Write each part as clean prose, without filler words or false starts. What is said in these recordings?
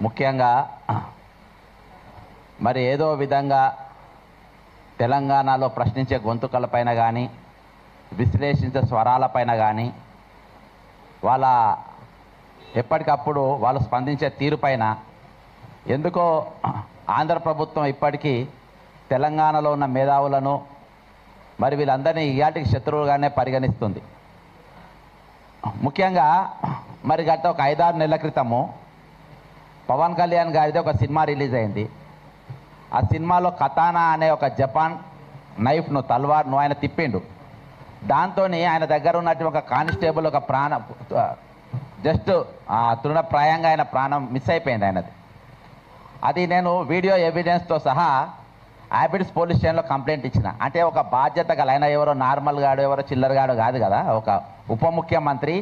ముఖ్యంగా మరి ఏదో విధంగా తెలంగాణలో ప్రశ్నించే గొంతుకలపైన కానీ విశ్లేషించే స్వరాలపైన కానీ వాళ్ళ ఎప్పటికప్పుడు వాళ్ళు స్పందించే తీరుపైన ఎందుకో ఆంధ్ర ప్రభుత్వం ఇప్పటికీ తెలంగాణలో ఉన్న మేధావులను మరి వీళ్ళందరినీ ఇయాటికి శత్రువులుగానే పరిగణిస్తుంది. ముఖ్యంగా మరి గత ఒక 5-6 నెలల క్రితము పవన్ కళ్యాణ్ గారిది ఒక సినిమా రిలీజ్ అయింది. ఆ సినిమాలో కతానా అనే ఒక జపాన్ నైఫ్ను తల్వార్ను ఆయన తిప్పిండు. దాంతో ఆయన దగ్గర ఉన్నటువంటి ఒక కానిస్టేబుల్ ఒక ప్రాణం జస్ట్ తృణప్రాయంగా ఆయన ప్రాణం మిస్ అయిపోయింది ఆయనది. అది నేను వీడియో ఎవిడెన్స్తో సహా హ్యాబిట్స్ పోలీస్ స్టేషన్లో కంప్లైంట్ ఇచ్చిన. అంటే ఒక బాధ్యత గల ఆయన ఎవరో నార్మల్ గాడు ఎవరో చిల్లరగాడు కాదు కదా, ఒక ఉప ముఖ్యమంత్రి.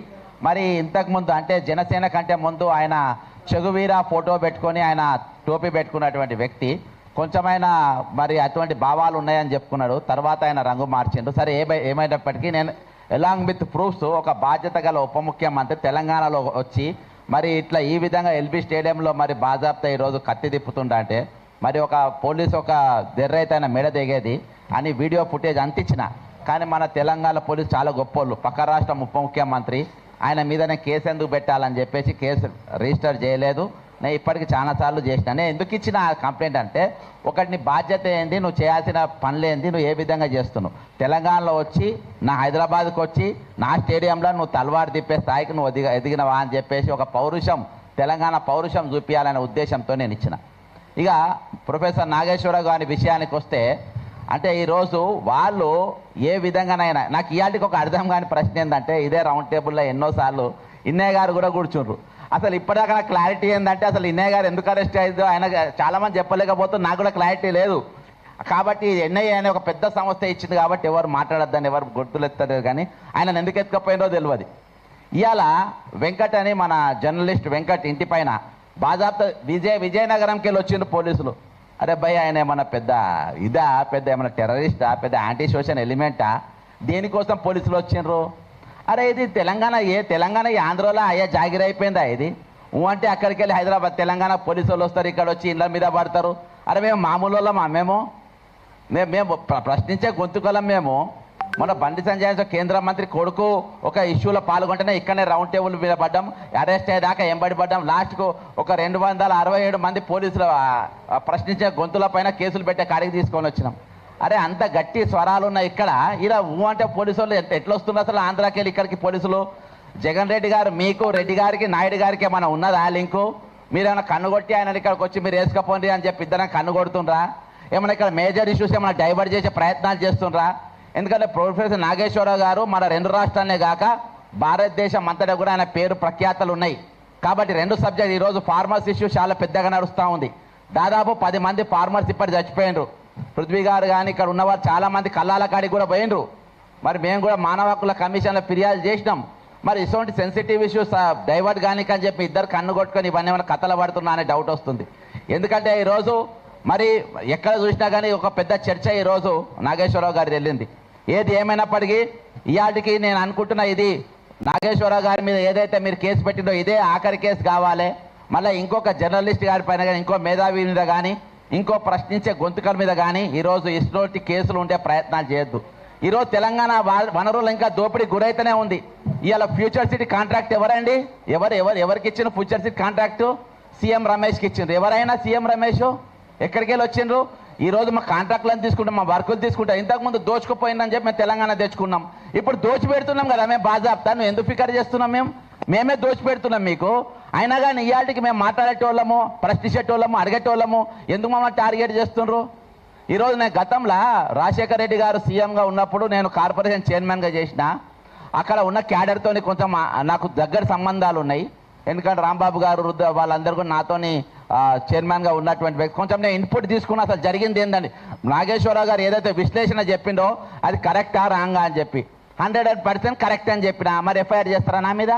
మరి ఇంతకుముందు అంటే జనసేన కంటే ముందు ఆయన చెగువీర ఫోటో పెట్టుకొని ఆయన టోపీ పెట్టుకున్నటువంటి వ్యక్తి. కొంచెమైనా మరి అటువంటి భావాలు ఉన్నాయని చెప్పుకున్నాడు. తర్వాత ఆయన రంగు మార్చిండు. సరే ఏమైనప్పటికీ నేను ఎలాంగ్ విత్ ప్రూఫ్స్ ఒక బాధ్యత గల ఉప ముఖ్యమంత్రి తెలంగాణలో వచ్చి మరి ఇట్లా ఈ విధంగా ఎల్బీ స్టేడియంలో మరి బాజాబ్తా ఈరోజు కత్తి తిప్పుతుండ అంటే మరి ఒక పోలీసు ఒక దెర్రైతే ఆయన మెడ దిగేది అని వీడియో ఫుటేజ్ అంతించిన. కానీ మన తెలంగాణ పోలీసు చాలా గొప్పోళ్ళు. పక్క రాష్ట్రం ఉప ముఖ్యమంత్రి ఆయన మీదనే కేసు ఎందుకు పెట్టాలని చెప్పేసి కేసు రిజిస్టర్ చేయలేదు. నేను ఇప్పటికి చాలాసార్లు చేసిన. నేను ఎందుకు ఇచ్చిన కంప్లైంట్ అంటే ఒకటి నీ బాధ్యత ఏంది, నువ్వు చేయాల్సిన పనులు ఏంది, నువ్వు ఏ విధంగా చేస్తున్నావు. తెలంగాణలో వచ్చి నా హైదరాబాద్కి వచ్చి నా స్టేడియంలో నువ్వు తలవారు తిప్పే స్థాయికి నువ్వు ఎదిగినవా అని చెప్పేసి ఒక పౌరుషం తెలంగాణ పౌరుషం చూపించాలనే ఉద్దేశంతో నేను ఇచ్చిన. ఇక ప్రొఫెసర్ నాగేశ్వరరావు గారి విషయానికి వస్తే అంటే ఈరోజు వాళ్ళు ఏ విధంగానైనా నాకు ఇవాళకి ఒక అర్థం కాని ప్రశ్న ఏంటంటే ఇదే రౌండ్ టేబుల్లో ఎన్నోసార్లు ఇన్నయ్య గారు కూడా కూర్చుండ్రు. అసలు ఇప్పటిదాకా క్లారిటీ ఏంటంటే అసలు ఇన్నయ్య గారు ఎందుకు అరెస్ట్ అయ్యిందో ఆయన చాలామంది చెప్పలేకపోతే నాకు కూడా క్లారిటీ లేదు. కాబట్టి ఎన్ఐఏ అనే ఒక పెద్ద సంస్థ ఇచ్చింది కాబట్టి ఎవరు మాట్లాడొద్దని ఎవరు గుర్తులు ఎత్తలేదు. కానీ ఆయన ఎందుకు ఎత్తుకపోయినో తెలియదు. ఇవాళ వెంకట్ అని మన జర్నలిస్ట్ వెంకట్ ఇంటి పైన బాజాబ్తా విజయనగరంకి వెళ్ళి వచ్చిండ్రు పోలీసులు. అరే భయ్ ఆయన ఏమన్నా పెద్ద ఇదా, పెద్ద ఏమన్నా టెర్రరిస్టా, పెద్ద యాంటీ సోషల్ ఎలిమెంటా, దేనికోసం పోలీసులు వచ్చిండ్రు? అరే ఇది తెలంగాణ ఆంధ్రలో అయ్యా జాగిరి అయిపోయిందా ఇది? అంటే అక్కడికి వెళ్ళి హైదరాబాద్ తెలంగాణ పోలీసు వాళ్ళు వస్తారు, ఇక్కడ వచ్చి ఇళ్ళ మీద పడతారు. అరే మేము మామూలు వాళ్ళమా? మేము ప్రశ్నించే గొంతుకలం. మేము మన బండి సంజయ్ కేంద్ర మంత్రి కొడుకు ఒక ఇష్యూలో పాల్గొంటేనే ఇక్కడనే రౌండ్ టేబుల్ మీద పడ్డాం, అరెస్ట్ అయ్యేదాకా ఎంబడి పడ్డాం. లాస్ట్కు ఒక 267 మంది పోలీసులు ప్రశ్నించే గొంతుల పైన కేసులు పెట్టే కాడికి తీసుకొని వచ్చినాం. అరే అంత గట్టి స్వరాలు ఉన్నాయి ఇక్కడ. ఇలా అంటే పోలీసు వాళ్ళు ఎట్లా వస్తున్నారు అసలు ఆంధ్రాకి వెళ్ళి ఇక్కడికి పోలీసులు? జగన్ రెడ్డి గారు మీకు రెడ్డి గారికి నాయుడు గారికి ఏమైనా ఉన్నదా లింకు? మీరేమైనా కన్ను కొట్టి ఆయన ఇక్కడికి వచ్చి మీరు వేసుకపోండి అని చెప్పి ఇద్దరం కన్ను కొడుతుండ్రా? ఏమైనా ఇక్కడ మేజర్ ఇష్యూస్ ఏమైనా డైవర్ట్ చేసే ప్రయత్నాలు చేస్తుండ్రా? ఎందుకంటే ప్రొఫెసర్ నాగేశ్వరరావు గారు మన 2 రాష్ట్రాలనే కాక భారతదేశం అంతటా కూడా ఆయన పేరు ప్రఖ్యాతలు ఉన్నాయి. కాబట్టి 2 సబ్జెక్ట్ ఈరోజు ఫార్మర్స్ ఇష్యూ చాలా పెద్దగా నడుస్తూ ఉంది. దాదాపు 10 మంది ఫార్మర్స్ ఇప్పటి చచ్చిపోయినరు. పృథ్వీ గారు కానీ ఇక్కడ ఉన్నవారు చాలామంది కల్లాల కాడికి కూడా పోయినరు. మరి మేము కూడా మానవ హక్కుల కమిషన్లో ఫిర్యాదు చేసినాం. మరి ఇటువంటి సెన్సిటివ్ ఇష్యూస్ డైవర్ట్ కానీ అని చెప్పి ఇద్దరు కన్ను కొట్టుకొని ఇవన్నీ ఏమైనా కథలు పడుతున్నా అనే డౌట్ వస్తుంది. ఎందుకంటే ఈరోజు మరి ఎక్కడ చూసినా కానీ ఒక పెద్ద చర్చ ఈరోజు నాగేశ్వరరావు గారి వెళ్ళింది. ఏది ఏమైనప్పటికీ ఇవాటికి నేను అనుకుంటున్నా ఇది నాగేశ్వరరావు గారి మీద ఏదైతే మీరు కేసు పెట్టిందో ఇదే ఆఖరి కేసు కావాలి. మళ్ళీ ఇంకొక జర్నలిస్ట్ గారి పైన కానీ ఇంకో మేధావి మీద కానీ ఇంకో ప్రశ్నించే గొంతుకల మీద కానీ ఈరోజు ఇటువంటి కేసులు ఉండే ప్రయత్నాలు చేయొద్దు. ఈరోజు తెలంగాణ వనరులు ఇంకా దోపిడీ గురైతేనే ఉంది. ఇవాళ ఫ్యూచర్ సిటీ కాంట్రాక్ట్ ఎవరండి? ఎవరికి ఇచ్చిన ఫ్యూచర్ సిటీ కాంట్రాక్టు? సీఎం రమేష్కి ఇచ్చిండ్రు. ఎవరైనా సీఎం రమేష్ ఎక్కడికి వెళ్ళి వచ్చిండ్రు? ఈరోజు మా కాంట్రాక్ట్లను తీసుకుంటాం, మా వర్కులు తీసుకుంటాం. ఇంతకుముందు దోచుకుపోయిందని చెప్పి మేము తెలంగాణ తెచ్చుకున్నాం. ఇప్పుడు దోచి పెడుతున్నాం కదా మేము బాజాబ్తా. నువ్వు ఎందుకు ఫికర్ చేస్తున్నాం? మేమే దోచి పెడుతున్నాం మీకు. అయినా కానీ ఇవాళకి మేము మాట్లాడేటోళ్ళము, ప్రశ్నించేటోళ్ళము, అడిగేటోళ్ళము ఎందుకు మమ్మల్ని టార్గెట్ చేస్తుండ్రు? ఈరోజు నేను గతంలో రాజశేఖర రెడ్డి గారు సీఎంగా ఉన్నప్పుడు నేను కార్పొరేషన్ చైర్మన్గా చేసిన. అక్కడ ఉన్న క్యాడర్తో కొంచెం నాకు దగ్గర సంబంధాలు ఉన్నాయి. ఎందుకంటే రాంబాబు గారు వాళ్ళందరూ కూడా నాతోని చైర్మన్గా ఉన్నటువంటి వ్యక్తి. కొంచెం నేను ఇన్పుట్ తీసుకున్నా అసలు జరిగింది ఏందండి. నాగేశ్వరరావు గారు ఏదైతే విశ్లేషణ చెప్పిండో అది కరెక్టా రాంగా అని చెప్పి 100% కరెక్ట్ అని చెప్పిన. మరి ఎఫ్ఐఆర్ చేస్తారా నా మీద?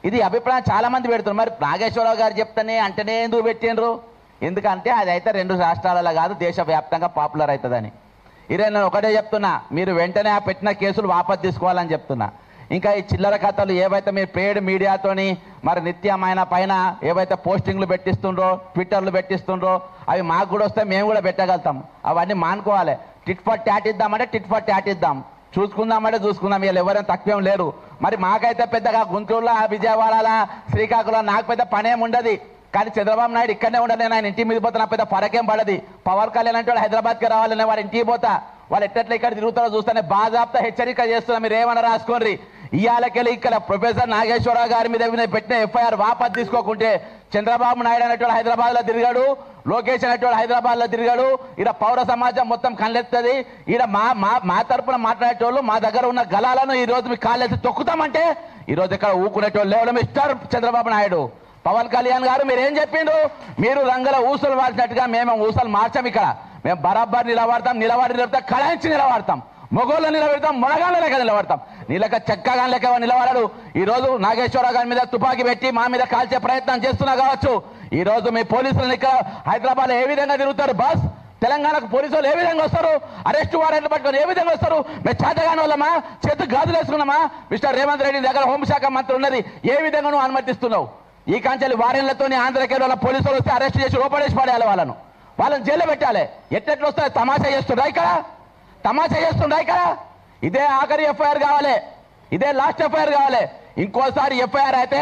ఇది అభిప్రాయం చాలామంది పెడుతున్నారు. మరి నాగేశ్వరరావు గారు చెప్తేనే అంటేనే ఎందుకు పెట్టిండ్రు? ఎందుకంటే అది అయితే 2 రాష్ట్రాలలో కాదు దేశవ్యాప్తంగా పాపులర్ అవుతుందని. ఇదే నేను ఒకటే చెప్తున్నా, మీరు వెంటనే ఆ పెట్టిన కేసులు వాపసు తీసుకోవాలని చెప్తున్నా. ఇంకా ఈ చిల్లర కథలు ఏవైతే మీరు పేడ్ మీడియాతోని మరి నిత్యం ఆయన పైన ఏవైతే పోస్టింగ్లు పెట్టిస్తుండ్రో ట్విట్టర్లు పెట్టిస్తుండ్రో అవి మాకు కూడా వస్తే మేము కూడా పెట్టగలుగుతాం. అవన్నీ మానుకోవాలి. టిట్ ఫర్ ట్యాట్ ఇద్దామంటే టిట్ ఫర్ ట్యాట్ ఇద్దాం, చూసుకుందామంటే చూసుకుందాం. వీళ్ళు ఎవరైనా తక్కువేం లేరు. మరి మాకైతే పెద్దగా గుంటూరులో శ్రీకాకుళం శ్రీకాకుళం నాకు పెద్ద పనేం ఉండదు. కానీ చంద్రబాబు నాయుడు ఇక్కడనే ఉండదు. నేను ఆయన ఇంటికి మీద పోతే నా పెద్ద ఫరకేం పడది. పవన్ కళ్యాణ్ అంటే వాళ్ళు హైదరాబాద్కి రావాలనే వాడు ఇంటికి పోతా, వాళ్ళు ఎట్లా ఇక్కడ తిరుగుతారో చూస్తానే బాజాబ్తా హెచ్చరిక చేస్తున్నా. మీరు ఏమన్నా రాసుకోండి. ఇవాళకెళ్ళి ఇక్కడ ప్రొఫెసర్ నాగేశ్వరరావు గారి మీద పెట్టిన ఎఫ్ఐఆర్ వాపస్ తీసుకోకుంటే చంద్రబాబు నాయుడు అనేటువంటి హైదరాబాద్లో తిరిగాడు, లోకేష్ అనేటువంటి హైదరాబాద్లో తిరిగాడు. ఇక్కడ పౌర సమాజం మొత్తం కళ్ళెత్తది. ఇక్కడ మా తరపున మాట్లాడేటోళ్ళు మా దగ్గర ఉన్న గలాలను ఈ రోజు మీకు కాళ్ళెత్తి తొక్కుతామంటే ఈరోజు ఇక్కడ ఊకునేటోళ్ళు లేవడం ఇస్తారు చంద్రబాబు నాయుడు. పవన్ కళ్యాణ్ గారు మీరేం చెప్పిండ్రు? మీరు రంగుల ఊసలు మార్చినట్టుగా మేము ఊసలు మార్చాం. ఇక్కడ మేము బరాబర్ నిలబడతాం, నిలబడతాం, కళాయించి నిలబడతాం, మొగోళ్ళు నిలబెడతాం, మొనగాళ్ళ లెక్క నిలబడతాం. నీ లెక్క చెక్కగా లెక్క నిలబడడు. ఈ రోజు నాగేశ్వరరావు గారి మీద తుపాకీ పెట్టి మా మీద కాల్చే ప్రయత్నం చేస్తున్నా కావచ్చు. ఈ రోజు మీ పోలీసులను ఇక్కడ హైదరాబాద్ ఏ విధంగా తిరుగుతారు బాస్? తెలంగాణకు పోలీసులు ఏ విధంగా వస్తారు? అరెస్టు వారెంట్లు పట్టుకొని ఏ విధంగా వస్తారు? మేము చేతగాని వాళ్ళమా? చేతు గాజులు వేసుకున్నామా? మిస్టర్ రేవంత్ రెడ్డి దగ్గర హోంశాఖ మంత్రి ఉన్నది, ఏ విధంగా నువ్వు అనుమతిస్తున్నావు? ఈ కాంచెలు వారెన్లతో ఆంధ్రకేరళ పోలీసులు వస్తే అరెస్ట్ చేసి లోపడేసి పడేయాలి, వాళ్ళని జైల్లో పెట్టాలి. ఎట్టెట్లు వస్తే తమాషా చేస్తుండ్రా ఇక్కడ, తమాషా చేస్తుండ్రా ఇక్కడ. ఇదే ఆఖరి ఎఫ్ఐఆర్ కావాలి, ఇదే లాస్ట్ ఎఫ్ఐఆర్ కావాలి. ఇంకోసారి ఎఫ్ఐఆర్ అయితే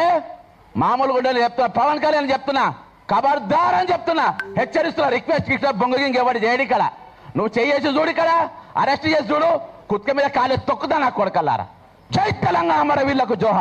మామూలు గుండెలు చెప్తున్నా, పవన్ కళ్యాణ్ చెప్తున్నా, ఖబర్దార్ అని చెప్తున్నా, హెచ్చరిస్తున్నా. రిక్వెస్ట్ బొంగ ఎవరి చేయడు ఇక్కడ. నువ్వు చేసి చూడు, ఇక్కడ అరెస్ట్ చేసి చూడు, కుక్క మీద కాలే తొక్కుతా నా కొడకల్లారా. జై తెలంగాణ, మరి వీళ్ళకు జోహార్.